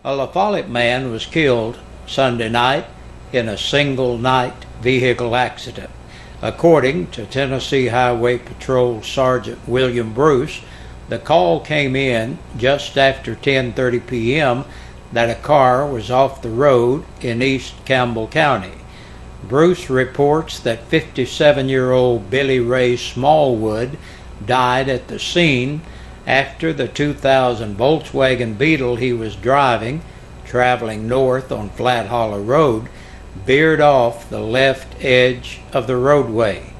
A La Follette man was killed Sunday night in a single-night vehicle accident. According to Tennessee Highway Patrol Sergeant William Bruce, the call came in just after 10:30 p.m. that a car was off the road in East Campbell County. Bruce reports that 57-year-old Billy Ray Smallwood died at the scene after the 2000 Volkswagen Beetle he was driving, traveling north on Flat Hollow Road, veered off the left edge of the roadway.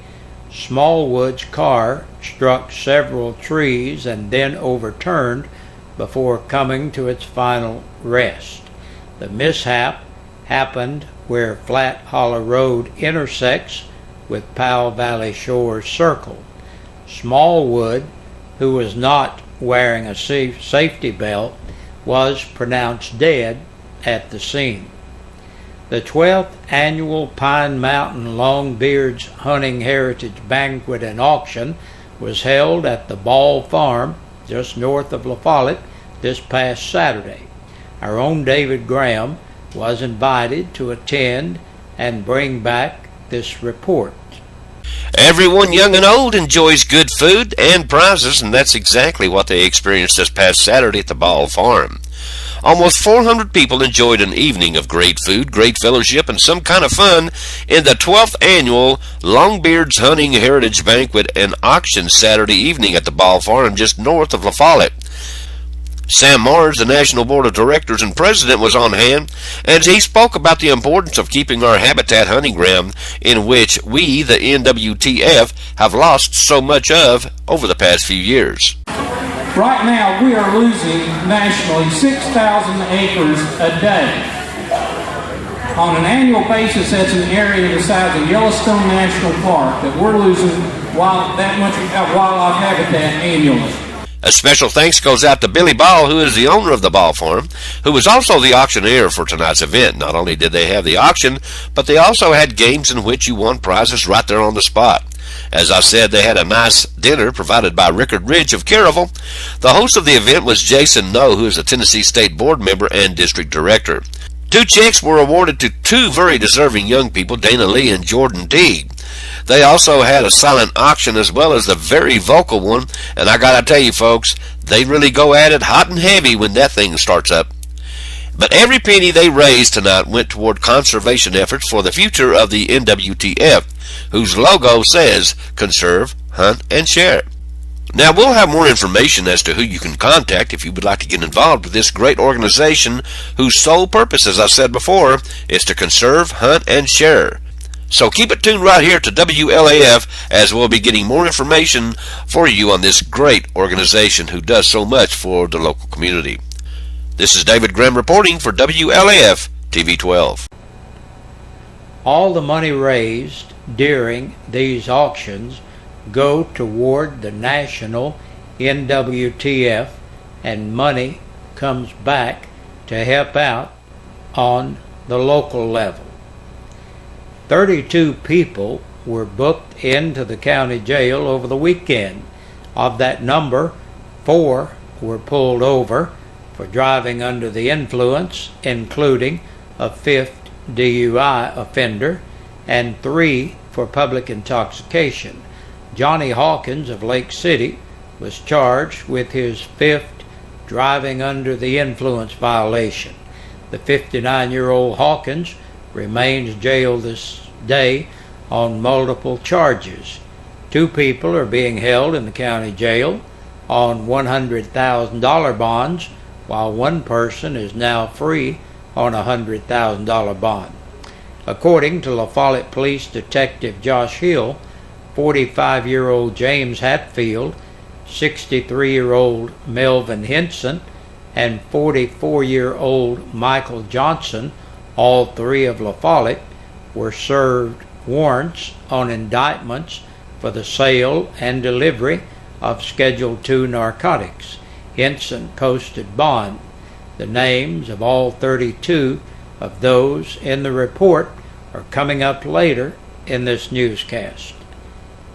Smallwood's car struck several trees and then overturned before coming to its final rest. The mishap happened where Flat Hollow Road intersects with Powell Valley Shores Circle. Smallwood, who was not wearing a safety belt, was pronounced dead at the scene. The 12th annual Pine Mountain Longbeards Hunting Heritage Banquet and Auction was held at the Ball Farm just north of La Follette this past Saturday. Our own David Graham was invited to attend and bring back this report. Everyone, young and old, enjoys good food and prizes, and that's exactly what they experienced this past Saturday at the Ball Farm. Almost 400 people enjoyed an evening of great food, great fellowship, and some kind of fun in the 12th annual Longbeards Hunting Heritage Banquet and Auction Saturday evening at the Ball Farm just north of La Follette. Sam Mars, the National Board of Directors and President, was on hand, and he spoke about the importance of keeping our habitat hunting ground, in which we, the NWTF, have lost so much of over the past few years. Right now, we are losing nationally 6,000 acres a day. On an annual basis, that's an area the size of Yellowstone National Park that we're losing that much wildlife habitat annually. A special thanks goes out to Billy Ball, who is the owner of the Ball Farm, who was also the auctioneer for tonight's event. Not only did they have the auction, but they also had games in which you won prizes right there on the spot. As I said, they had a nice dinner provided by Rickard Ridge of Caravel. The host of the event was Jason Noe, who is a Tennessee State Board member and District Director. 2 checks were awarded to 2 very deserving young people, Dana Lee and Jordan Teague. They also had a silent auction as well as the very vocal one, and I gotta tell you folks, they really go at it hot and heavy when that thing starts up. But every penny they raised tonight went toward conservation efforts for the future of the NWTF, whose logo says Conserve, Hunt, and Share. Now, we'll have more information as to who you can contact if you would like to get involved with this great organization whose sole purpose, as I said before, is to conserve, hunt, and share. So keep it tuned right here to WLAF as we'll be getting more information for you on this great organization who does so much for the local community. This is David Graham reporting for WLAF TV 12. All the money raised during these auctions go toward the national NWTF, and money comes back to help out on the local level. 32 people were booked into the county jail over the weekend. Of that number, 4 were pulled over for driving under the influence, including a 5th DUI offender, and 3 for public intoxication. Johnny Hawkins of Lake City was charged with his 5th driving under the influence violation. The 59-year-old Hawkins remains jailed this day on multiple charges. 2 people are being held in the county jail on $100,000 bonds, while 1 person is now free on a $100,000 bond. According to La Follette Police Detective Josh Hill, 45-year-old James Hatfield, 63-year-old Melvin Henson, and 44-year-old Michael Johnson, all 3 of La Follette, were served warrants on indictments for the sale and delivery of Schedule II narcotics. Henson posted bond. The names of all 32 of those in the report are coming up later in this newscast.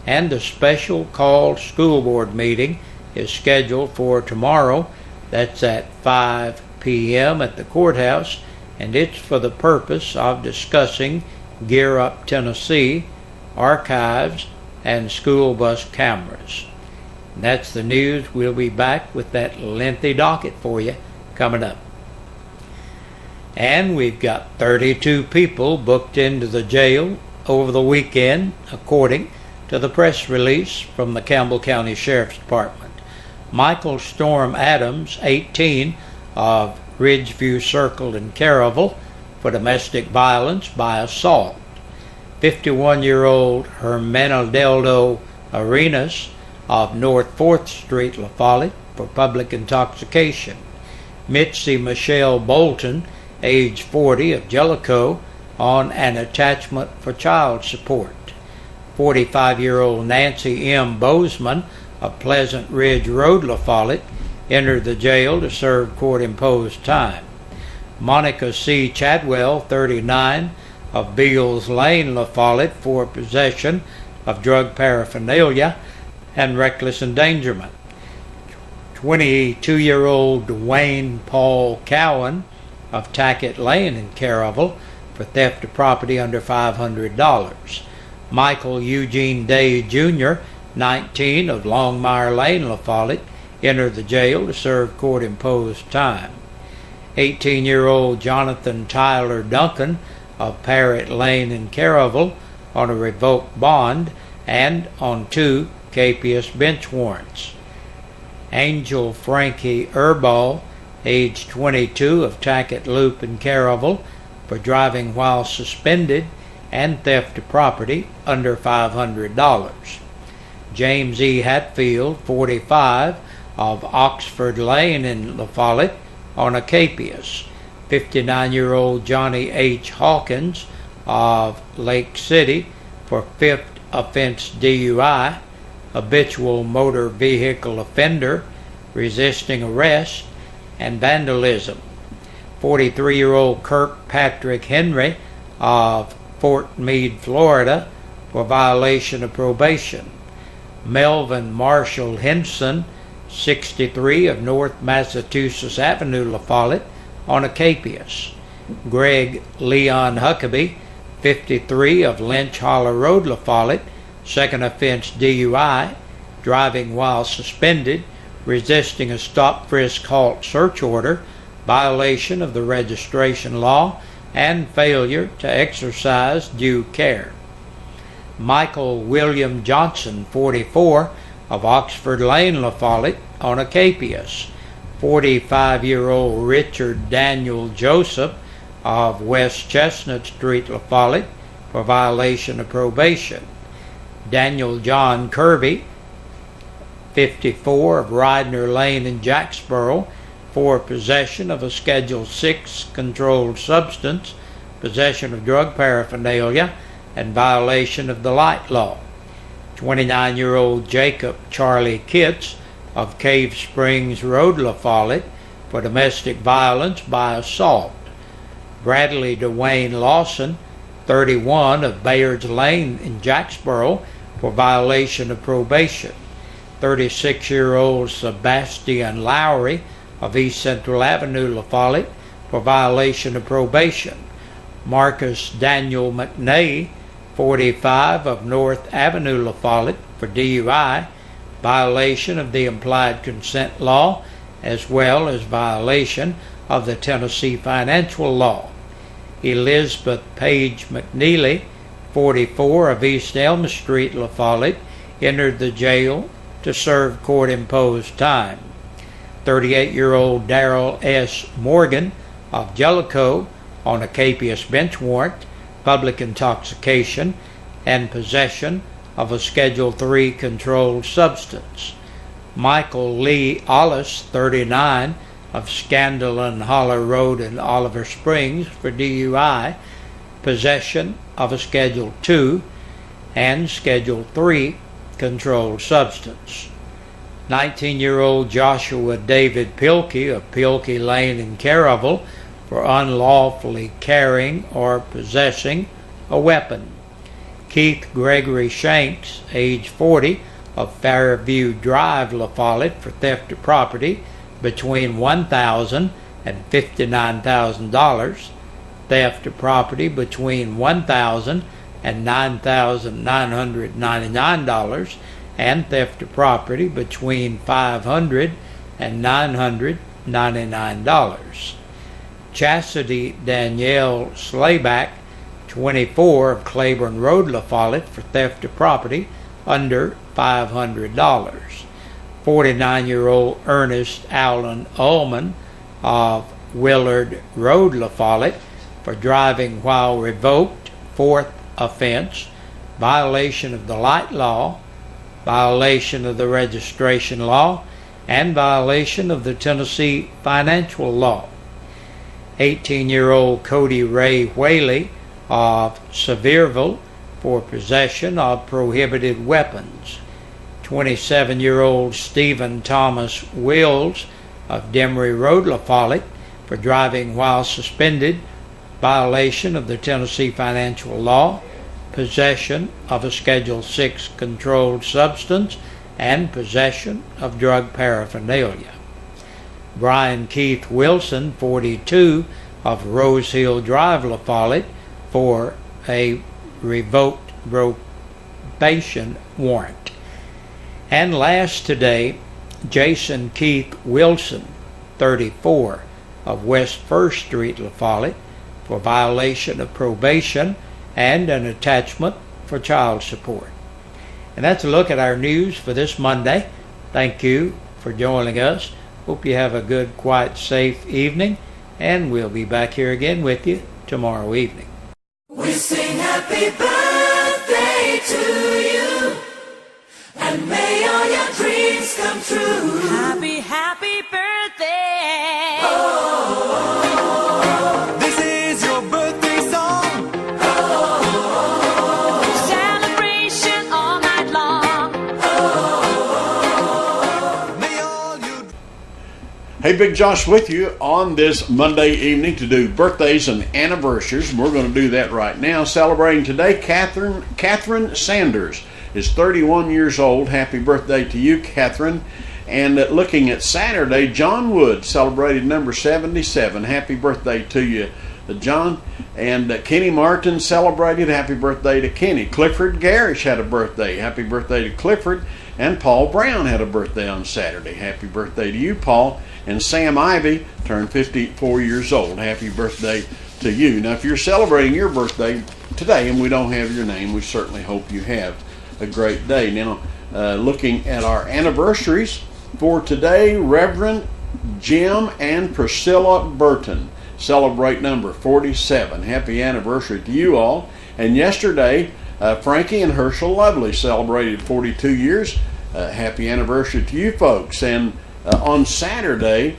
And a special called school board meeting is scheduled for tomorrow. That's at 5 p.m. at the courthouse, and it's for the purpose of discussing Gear Up Tennessee, archives, and school bus cameras. And that's the news. We'll be back with that lengthy docket for you coming up. And we've got 32 people booked into the jail over the weekend, according to the press release from the Campbell County Sheriff's Department. Michael Storm Adams, 18, of Ridgeview Circle in Caryville, for domestic violence by assault. 51-year-old Hermenegildo Arenas of North 4th Street, La Follette, for public intoxication. Mitzi Michelle Bolton, age 40, of Jellicoe, on an attachment for child support. 45-year-old Nancy M. Bozeman of Pleasant Ridge Road, La Follette, entered the jail to serve court-imposed time. Monica C. Chadwell, 39, of Beals Lane, La Follette, for possession of drug paraphernalia and reckless endangerment. 22-year-old Dwayne Paul Cowan of Tackett Lane in Caryville, for theft of property under $500. Michael Eugene Day Jr., 19, of Longmire Lane, La Follette, entered the jail to serve court-imposed time. 18-year-old Jonathan Tyler Duncan of Parrott Lane in Caryville, on a revoked bond and on 2 capious bench warrants. Angel Frankie Erball, age 22, of Tackett Loop in Caryville, for driving while suspended and theft of property under $500. James E. Hatfield, 45, of Oxford Lane in La Follette, on a capious. 59-year-old Johnny H. Hawkins of Lake City, for 5th offense DUI, habitual motor vehicle offender, resisting arrest, and vandalism. 43-year-old Kirkpatrick Henry of Fort Meade, Florida, for violation of probation. Melvin Marshall Henson, 63, of North Massachusetts Avenue, La Follette, on a capious. Greg Leon Huckabee, 53, of Lynch Hollow Road, La Follette, 2nd offense DUI, driving while suspended, resisting a stop, frisk, halt, search order, violation of the registration law, and failure to exercise due care. Michael William Johnson, 44, of Oxford Lane, La Follette, on a capious. 45-year-old Richard Daniel Joseph of West Chestnut Street, La Follette, for violation of probation. Daniel John Kirby, 54, of Ridner Lane in Jacksboro, for possession of a Schedule 6 controlled substance, possession of drug paraphernalia, and violation of the light law. 29-year-old Jacob Charlie Kitts of Cave Springs Road, La Follette, for domestic violence by assault. Bradley Dwayne Lawson, 31, of Bayards Lane in Jacksboro, for violation of probation. 36-year-old Sebastian Lowry of East Central Avenue, La Follette, for violation of probation. Marcus Daniel McNay, 45, of North Avenue, La Follette, for DUI, violation of the implied consent law, as well as violation of the Tennessee financial law. Elizabeth Page McNeely, 44, of East Elm Street, La Follette, entered the jail to serve court-imposed time. 38-year-old Darrell S. Morgan of Jellicoe, on a capious bench warrant, public intoxication, and possession of a Schedule 3 controlled substance. Michael Lee Ollis, 39, of Scanlon Hollow Road in Oliver Springs, for DUI, possession of a Schedule 2 and Schedule 3 controlled substance. 19-year-old Joshua David Pilkey of Pilkey Lane in Caryville, for unlawfully carrying or possessing a weapon. Keith Gregory Shanks, age 40, of Fairview Drive, La Follette, for theft of property between $1,000 and $59,000, theft of property between $1,000 and $9,999, and theft of property between $500 and $999. Chastity Danielle Slayback, 24, of Claiborne Road, La Follette, for theft of property under $500. 49-year-old Ernest Allen Ullman of Willard Road, La Follette, for driving while revoked, 4th offense, violation of the light law, violation of the registration law, and violation of the Tennessee financial law. 18-year-old Cody Ray Whaley of Sevierville, for possession of prohibited weapons. 27-year-old Stephen Thomas Wills of Demery Road, La Follette, for driving while suspended, violation of the Tennessee financial law, possession of a Schedule 6 controlled substance, and possession of drug paraphernalia. Brian Keith Wilson, 42, of Rose Hill Drive, La Follette, for a revoked probation warrant. And last today, Jason Keith Wilson, 34, of West 1st Street, La Follette, for violation of probation and an attachment for child support. And that's a look at our news for this Monday. Thank you for joining us. Hope you have a good, quiet, safe evening, and we'll be back here again with you tomorrow evening. We sing happy birthday to you, and may all your dreams come true. Happy, happy birthday. Oh, this is your birthday song. Oh, celebration all night long. Oh, may all you... Hey, Big Josh with you on this Monday evening to do birthdays and anniversaries. And we're going to do that right now. Celebrating today, Catherine Sanders is 31 years old. Happy birthday to you, Catherine. And looking at Saturday, John Wood celebrated number 77. Happy birthday to you, John. And Kenny Martin celebrated. Happy birthday to Kenny. Clifford Garish had a birthday. Happy birthday to Clifford. And Paul Brown had a birthday on Saturday. Happy birthday to you, Paul. And Sam Ivy turned 54 years old. Happy birthday to you. Now, if you're celebrating your birthday today and we don't have your name, we certainly hope you have a great day. Now, looking at our anniversaries for today, Reverend Jim and Priscilla Burton celebrate number 47. Happy anniversary to you all. And yesterday, Frankie and Herschel Lovely celebrated 42 years. Happy anniversary to you folks. And on Saturday,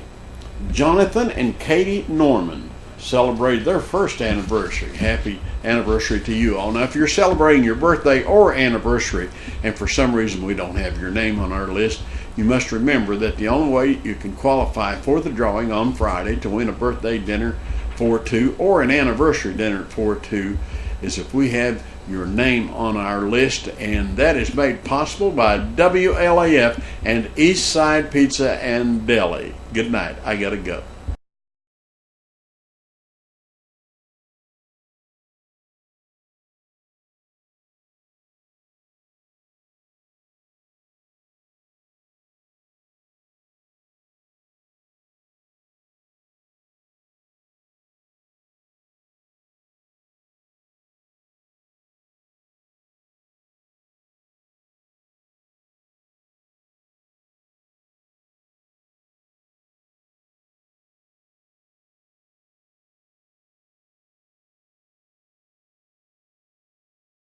Jonathan and Katie Norman celebrated their first anniversary. Happy anniversary to you all. Now, if you're celebrating your birthday or anniversary, and for some reason we don't have your name on our list, you must remember that the only way you can qualify for the drawing on Friday to win a birthday dinner for two or an anniversary dinner for two is if we have your name on our list, and that is made possible by WLAF and Eastside Pizza and Deli. Good night. I gotta go.